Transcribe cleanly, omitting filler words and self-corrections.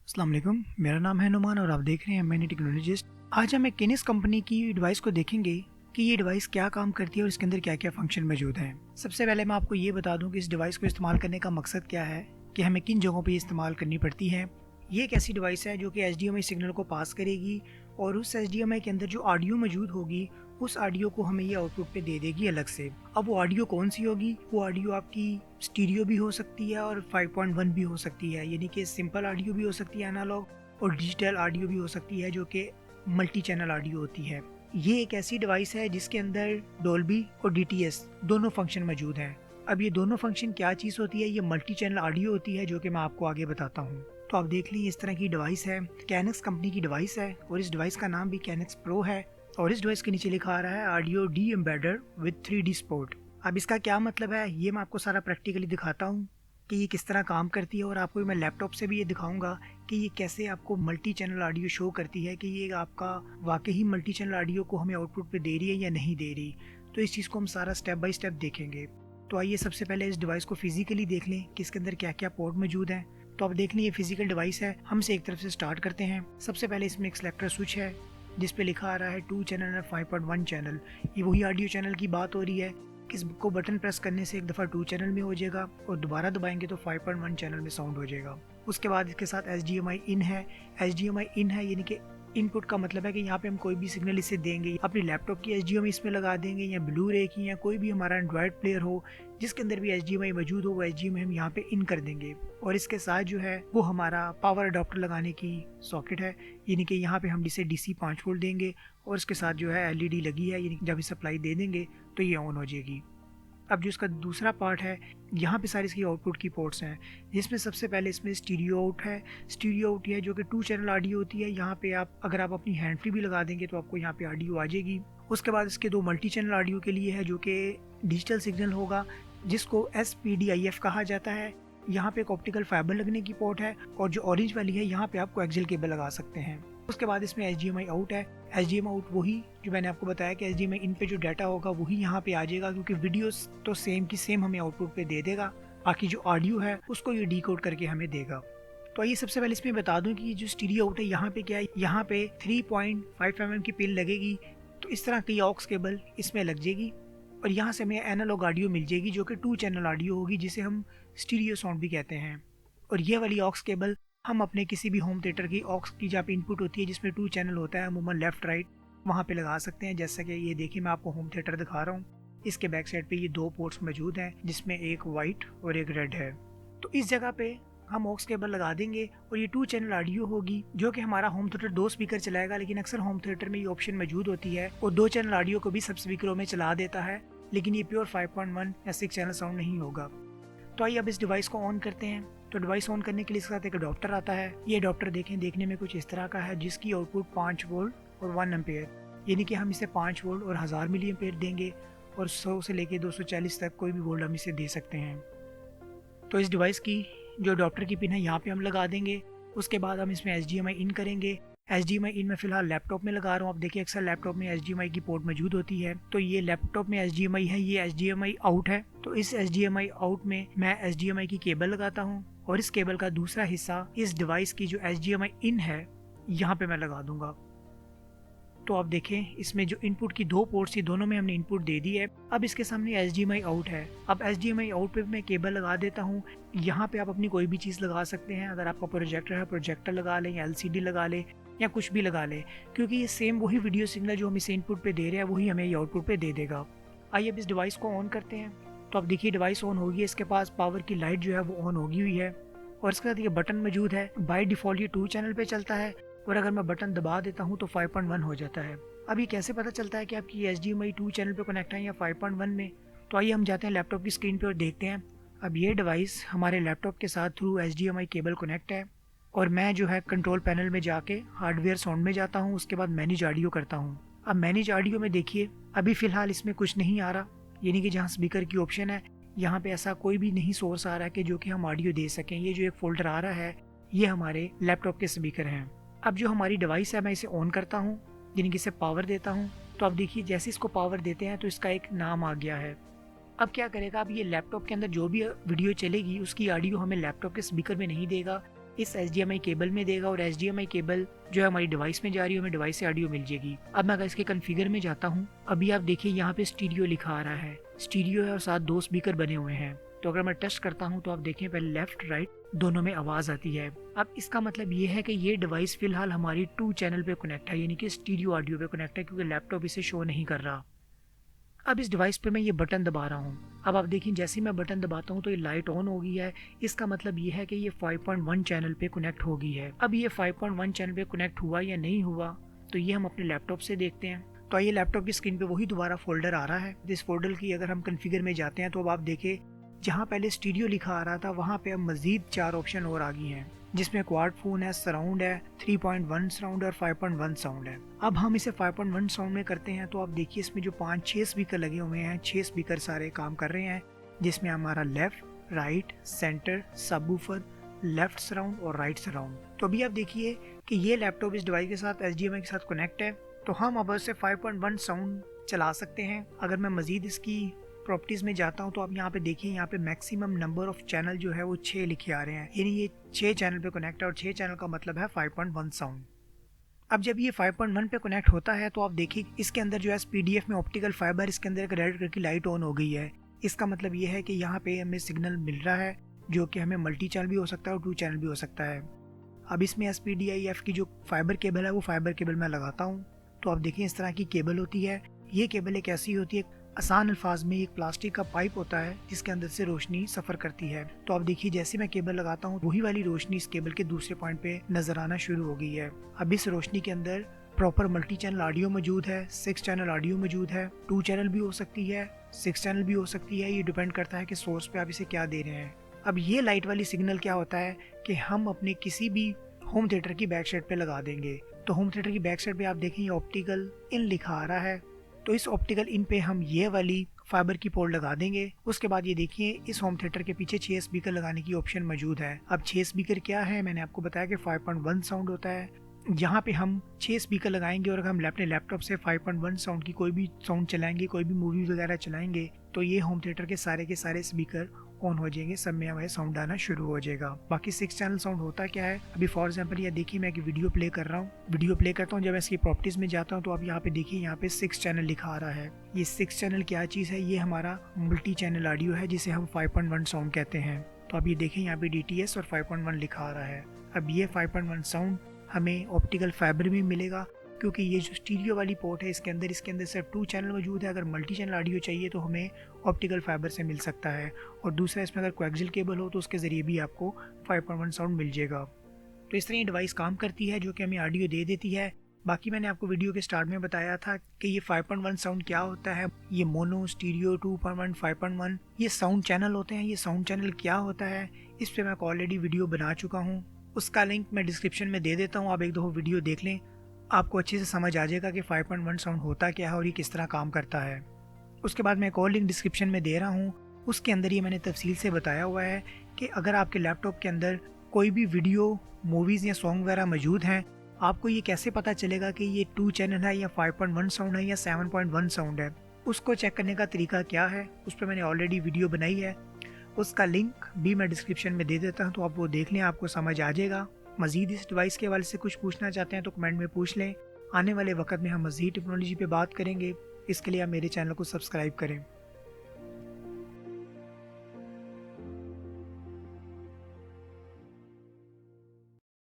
अस्सलाम वालेकुम, मेरा नाम है नुमान और आप देख रहे हैं मैनी टेक्नोलॉजिस्ट। आज हम एक केनिस कंपनी की डिवाइस को देखेंगे कि ये डिवाइस क्या काम करती है और इसके अंदर क्या क्या फंक्शन मौजूद हैं। सबसे पहले मैं आपको ये बता दूं कि इस डिवाइस को इस्तेमाल करने का मकसद क्या है, कि हमें किन जगहों पर इस्तेमाल करनी पड़ती है। ये एक ऐसी डिवाइस है जो कि HDMI सिग्नल को पास करेगी और उस HDMI के अंदर जो ऑडियो मौजूद होगी उस ऑडियो को हमें ये आउटपुट पे दे देगी अलग से। अब वो ऑडियो कौन सी होगी? वो ऑडियो आपकी स्टीरियो भी हो सकती है और 5.1 भी हो सकती है, यानी कि सिंपल ऑडियो भी हो सकती है एनालॉग, और डिजिटल ऑडियो भी हो सकती है जो कि मल्टी चैनल ऑडियो होती है। ये एक ऐसी डिवाइस है जिसके अंदर डोल्बी और DTS दोनों फंक्शन मौजूद हैं। अब ये दोनों फंक्शन क्या चीज़ होती है? ये मल्टी चैनल ऑडियो होती है जो कि मैं आपको आगे बताता हूँ। तो आप देख लीजिए, इस तरह की डिवाइस है, कैनक्स कंपनी की डिवाइस है और इस डिवाइस का नाम भी कैनक्स प्रो है और इस डिवाइस के नीचे लिखा आ रहा है audio de embedder with 3D support. अब इसका क्या मतलब है ये मैं आपको सारा प्रैक्टिकली दिखाता हूँ कि ये किस तरह काम करती है, और आपको मैं लैपटॉप से भी ये दिखाऊंगा कि ये कैसे आपको मल्टी चैनल ऑडियो शो करती है, कि ये आपका वाकई ही मल्टी चैनल ऑडियो को हमें आउटपुट पे दे रही है या नहीं दे रही। तो इस चीज़ को हम सारा स्टेप बाय स्टेप देखेंगे। तो आइए सबसे पहले इस डिवाइस को फिजिकली देख लें कि इसके अंदर क्या क्या पोर्ट मौजूद हैं। तो आप देख लें ये फिजिकल डिवाइस है, हम इसे एक तरफ से स्टार्ट करते हैं। सबसे पहले इसमें एक सेलेक्टर स्विच है जिस पे लिखा आ रहा है 2 चैनल और 5.1 चैनल। ये वही ऑडियो चैनल की बात हो रही है कि इसको बटन प्रेस करने से एक दफ़ा 2 चैनल में हो जाएगा और दोबारा दबाएंगे तो 5.1 चैनल में साउंड हो जाएगा। उसके बाद इसके साथ HDMI इन है। HDMI इन है यानी कि इनपुट का मतलब है कि यहाँ पे हम कोई भी सिग्नल इसे देंगे, अपनी लैपटॉप की HDMI इसमें लगा देंगे या ब्लू रे की, या कोई भी हमारा एंड्रॉयड प्लेयर हो जिसके अंदर भी HDMI मौजूद हो वो HDMI हम यहाँ पे इन कर देंगे। और इसके साथ जो है वो हमारा पावर अडॉप्टर लगाने की सॉकेट है, यानी कि यहाँ पे हम इसे DC 5 वोल्ट देंगे और इसके साथ जो है LED लगी है, यानी जब सप्लाई दे देंगे तो ये ऑन हो जाएगी। अब जो इसका दूसरा पार्ट है, यहाँ पे सारी इसकी आउटपुट की पोर्ट्स हैं, जिसमें सबसे पहले इसमें स्टीरियो आउट है। स्टीरियो आउट है जो कि 2 चैनल ऑडियो होती है। यहाँ पे आप अगर आप अपनी हैंड फ्री भी लगा देंगे तो आपको यहाँ पे ऑडियो आ जाएगी। उसके बाद इसके 2 मल्टी चैनल ऑडियो के लिए है जो कि डिजिटल सिग्नल होगा, जिसको SPDIF कहा जाता है। यहाँ पे एक ऑप्टिकल फाइबर लगने की पोर्ट है और जो ऑरेंज वाली है यहाँ पे आपको एक्सियल केबल लगा सकते हैं। उसके बाद इसमें HDMI आउट है। HDMI आउट वही जो मैंने आपको बताया कि HDMI इन पे जो डाटा होगा वही यहाँ पे आ जाएगा, क्योंकि वीडियोस तो सेम की सेम हमें आउटपुट पे दे देगा, बाकी जो ऑडियो है उसको ये डिकोड करके हमें देगा। तो आइए सबसे पहले इसमें बता दूं कि जो स्टीरियो आउट है यहाँ पे क्या है, यहाँ पे 3.5 mm की पिन लगेगी, तो इस तरह की ऑक्स केबल इसमें लग जाएगी और यहाँ से हमें एनालॉग ऑडियो मिल जाएगी जो कि 2 चैनल ऑडियो होगी, जिसे हम स्टीरियो साउंड भी कहते हैं। और ये वाली ऑक्स केबल हम अपने किसी भी होम थिएटर की ऑक्स की जहाँ पे इनपुट होती है जिसमें 2 चैनल होता है अमूमन लेफ्ट राइट, वहाँ पे लगा सकते हैं। जैसा कि ये देखिए मैं आपको होम थिएटर दिखा रहा हूँ, इसके बैक साइड पे ये 2 पोर्ट्स मौजूद हैं जिसमें एक वाइट और एक रेड है। तो इस जगह पे हम ऑक्स केबल लगा देंगे और ये 2 चैनल ऑडियो होगी जो कि हमारा होम थिएटर 2 स्पीकर चलाएगा, लेकिन अक्सर होम थिएटर में ये ऑप्शन मौजूद होती है और 2 चैनल ऑडियो को भी सब स्पीकरों में चला देता है, लेकिन ये प्योर 5.1 या 6 चैनल साउंड नहीं होगा। तो आइए अब इस डिवाइस को ऑन करते हैं। तो डिवाइस ऑन करने के लिए इसके साथ एक अडॉप्टर आता है। ये अडॉप्टर देखें, देखने में कुछ इस तरह का है, जिसकी आउटपुट 5 वोल्ट और 1 एम्पेयर, यानी कि हम इसे 5 वोल्ट और 1000 मिली एम्पेयर देंगे और 100 से लेके 240 तक कोई भी वोल्ट हम इसे दे सकते हैं। तो इस डिवाइस की जो अडॉप्टर की पिन है यहाँ पे हम लगा देंगे। उसके बाद हम इसमें HDMI इन करेंगे। HDMI इन मैं फिलहाल लैपटॉप में लगा रहा हूँ। आप देखिए अक्सर लैपटॉप में HDMI की पोर्ट मौजूद होती है, तो ये लैपटॉप में HDMI है, ये HDMI आउट है। तो इस HDMI आउट में मैं HDMI की केबल लगाता हूँ और इस केबल का दूसरा हिस्सा इस डिवाइस की जो HDMI इन है यहाँ पे मैं लगा दूंगा। तो आप देखें इसमें जो इनपुट की 2 पोर्ट्स थी दोनों में हमने इनपुट दे दी है। अब इसके सामने HDMI आउट है। अब HDMI आउट पे मैं केबल लगा देता हूँ। यहाँ पे आप अपनी कोई भी चीज़ लगा सकते हैं। अगर आपका प्रोजेक्टर है प्रोजेक्टर लगा लें या LCD लगा लें या कुछ भी लगा लें, क्योंकि ये सेम वही वीडियो सिग्नल जो हम इसे इनपुट पे दे रहे हैं वही हमें ये आउटपुट पे दे देगा। आइए अब इस डिवाइस को ऑन करते हैं। तो अब देखिए डिवाइस ऑन होगी, इसके पास पावर की लाइट जो है वो ऑन होगी हुई है और इसके साथ ये बटन मौजूद है। बाय डिफ़ॉल्ट ये 2 चैनल पे चलता है और अगर मैं बटन दबा देता हूँ तो 5.1 हो जाता है। अब ये कैसे पता चलता है कि आपकी HDMI 2 चैनल पे कनेक्ट है या 5.1 में? तो आइए हम जाते हैं लैपटॉप की स्क्रीन पे और देखते हैं। अब ये डिवाइस हमारे लैपटॉप के साथ थ्रू HDMI केबल कनेक्ट है और मैं जो है कंट्रोल पैनल में जाके हार्डवेयर साउंड में जाता हूँ, उसके बाद मैनेज ऑडियो करता हूँ। अब मैनेज ऑडियो में देखिए अभी फ़िलहाल इसमें कुछ नहीं आ रहा, यानी कि जहाँ स्पीकर की ऑप्शन है यहाँ पे ऐसा कोई भी नहीं सोर्स आ रहा है कि जो कि हम ऑडियो दे सकें। ये जो एक फोल्डर आ रहा है ये हमारे लैपटॉप के स्पीकर हैं। अब जो हमारी डिवाइस है मैं इसे ऑन करता हूँ, यानी कि इसे पावर देता हूँ। तो अब देखिए जैसे इसको पावर देते हैं तो इसका एक नाम आ गया है। अब क्या करेगा, अब ये लैपटॉप के अंदर जो भी वीडियो चलेगी उसकी ऑडियो हमें लैपटॉप के स्पीकर में नहीं देगा, इस HDMI केबल में देगा और HDMI केबल जो है हमारी डिवाइस में जा रही है, हमें डिवाइस से ऑडियो मिल जाएगी। अब मैं अगर इसके कॉन्फ़िगर में जाता हूँ, अभी आप देखिए यहाँ पे स्टीरियो लिखा आ रहा है, स्टीरियो है और साथ 2 स्पीकर बने हुए हैं। तो अगर मैं टेस्ट करता हूँ तो आप देखें पहले लेफ्ट राइट दोनों में आवाज़ आती है। अब इसका मतलब ये है कि ये डिवाइस फिलहाल हमारी 2 चैनल पे कनेक्ट है, यानी कि स्टीरियो ऑडियो पे कनेक्ट है, क्योंकि लैपटॉप इसे शो नहीं कर रहा। अब इस डिवाइस पे मैं ये बटन दबा रहा हूँ। अब आप देखिए जैसे ही मैं बटन दबाता हूँ तो ये लाइट ऑन हो गई है। इसका मतलब ये है कि ये 5.1 चैनल पे कनेक्ट हो गई है। अब ये 5.1 चैनल पे कनेक्ट हुआ या नहीं हुआ तो ये हम अपने लैपटॉप से देखते हैं। तो आइए लैपटॉप की स्क्रीन पे वही दोबारा फोल्डर आ रहा है। इस फोल्डर की अगर हम कॉन्फ़िगर में जाते हैं तो अब आप देखें जहाँ पहले स्टीरियो लिखा आ रहा था वहाँ पे अब मजीद 4 ऑप्शन और आ गई हैं, जिसमें क्वाड फोन है, सराउंड है, 3.1 सराउंड और 5.1 साउंड है। अब हम इसे 5.1 साउंड में करते हैं तो आप देखिए इसमें जो 5-6 स्पीकर लगे हुए हैं, 6 स्पीकर सारे काम कर रहे हैं, जिसमें हमारा left, right, centre, subwoofer, left surround और राइट सराउंड। तो अभी आप देखिए कि ये लैपटॉप इस डिवाइस के साथ HDMI के साथ कनेक्ट है, तो हम अब इससे 5.1 साउंड चला सकते हैं। अगर मैं मजीद इसकी प्रॉपर्टीज़ में जाता हूँ तो आप यहाँ पे देखिए, यहाँ पे मैक्सिमम नंबर ऑफ चैनल जो है वो 6 लिखे आ रहे हैं, यानी ये 6 चैनल पे कनेक्ट है और 6 चैनल का मतलब है 5.1 साउंड। अब जब ये 5.1 पे कनेक्ट होता है तो आप देखिए इसके अंदर जो है PDF में ऑप्टिकल फाइबर, इसके अंदर एक रेड कलर की लाइट ऑन हो गई है। इसका मतलब ये है कि यहाँ पे हमें सिग्नल मिल रहा है जो कि हमें मल्टी चैनल भी हो सकता है और 2 चैनल भी हो सकता है। अब इसमें SPDIF की जो फाइबर केबल है वो फाइबर केबल मैं लगाता हूँ, तो आप देखिए इस तरह की केबल होती है। ये केबल एक ऐसी होती है, आसान अल्फाज में एक प्लास्टिक का पाइप होता है जिसके अंदर से रोशनी सफर करती है। तो आप देखिए जैसे मैं केबल लगाता हूँ वही वाली रोशनी इस केबल के दूसरे पॉइंट पे नजर आना शुरू हो गई है। अब इस रोशनी के अंदर प्रॉपर मल्टी चैनल ऑडियो मौजूद है, 6 चैनल ऑडियो मौजूद है, 2 चैनल भी हो सकती है, 6 चैनल भी हो सकती है। ये डिपेंड करता है कि सोर्स पे आप इसे क्या दे रहे हैं। अब ये लाइट वाली सिग्नल क्या होता है कि हम अपने किसी भी होम थिएटर की बैक साइड पे लगा देंगे। तो होम थिएटर की बैक साइड पे आप देखें ऑप्टिकल इन लिखा आ रहा है, तो इस ऑप्टिकल इन पे हम ये वाली फाइबर की पोर्ट लगा देंगे। उसके बाद ये देखिए इस होम थिएटर के पीछे 6 स्पीकर लगाने की ऑप्शन मौजूद है। अब 6 स्पीकर क्या है, मैंने आपको बताया कि 5.1 साउंड होता है। यहाँ पे हम 6 स्पीकर लगाएंगे और अगर हम अपने लैपटॉप से 5.1 साउंड की कोई भी साउंड चलाएंगे, कोई भी मूवी वगैरह चलाएंगे, तो ये होम थिएटर के सारे स्पीकर ऑन हो जाएंगे, सब में हमारे साउंड आना शुरू हो जाएगा। बाकी 6 चैनल साउंड होता क्या है, अभी फॉर एग्जांपल ये देखिए मैं एक वीडियो प्ले कर रहा हूँ, वीडियो प्ले करता हूँ, जब मैं इसकी प्रॉपर्टीज में जाता हूँ तो आप यहाँ पे देखिए यहाँ पे 6 चैनल लिखा आ रहा है। ये 6 चैनल क्या चीज़ है, ये हमारा मल्टी चैनल ऑडियो है जिसे हम 5.1 साउंड कहते हैं। तो अब ये देखें यहाँ पे DTS और 5.1 लिखा आ रहा है। अब ये 5.1 साउंड हमें ऑप्टिकल फाइबर में मिलेगा, क्योंकि ये जो स्टीरियो वाली पोर्ट है इसके अंदर सिर्फ 2 चैनल मौजूद है। अगर मल्टी चैनल ऑडियो चाहिए तो हमें ऑप्टिकल फाइबर से मिल सकता है, और दूसरा इसमें अगर कोएक्सियल केबल हो तो उसके ज़रिए भी आपको 5.1 साउंड मिल जाएगा। तो इस तरह ये डिवाइस काम करती है जो कि हमें ऑडियो दे देती है। बाकी मैंने आपको वीडियो के स्टार्ट में बताया था कि ये 5.1 साउंड क्या होता है। ये मोनो, स्टीरियो, 2.1, 5.1 ये साउंड चैनल होते हैं। ये साउंड चैनल क्या होता है इस पर मैं ऑलरेडी वीडियो बना चुका हूँ, उसका लिंक मैं डिस्क्रिप्शन में दे देता हूँ, आप एक दो वीडियो देख लें, आपको अच्छे से समझ आ जाएगा कि 5.1 साउंड होता क्या है और ये किस तरह काम करता है। उसके बाद मैं एक और लिंक डिस्क्रिप्शन में दे रहा हूँ, उसके अंदर ये मैंने तफसील से बताया हुआ है कि अगर आपके लैपटॉप के अंदर कोई भी वीडियो, मूवीज़ या सॉन्ग वगैरह मौजूद हैं, आपको ये कैसे पता चलेगा कि ये 2 चैनल है या 5.1 साउंड है या 7.1 साउंड है। उसको चेक करने का तरीका क्या है उस पर मैंने ऑलरेडी वीडियो बनाई है, उसका लिंक भी मैं डिस्क्रिप्शन में दे देता हूँ, तो आप वो देख लें, आपको समझ आ जाएगा। मज़ीद इस डिवाइस के हवाले से कुछ पूछना चाहते हैं तो कमेंट में पूछ लें। आने वाले वक्त में हम मज़ीद टेक्नोलॉजी पे बात करेंगे, इसके लिए आप मेरे चैनल को सब्सक्राइब करें।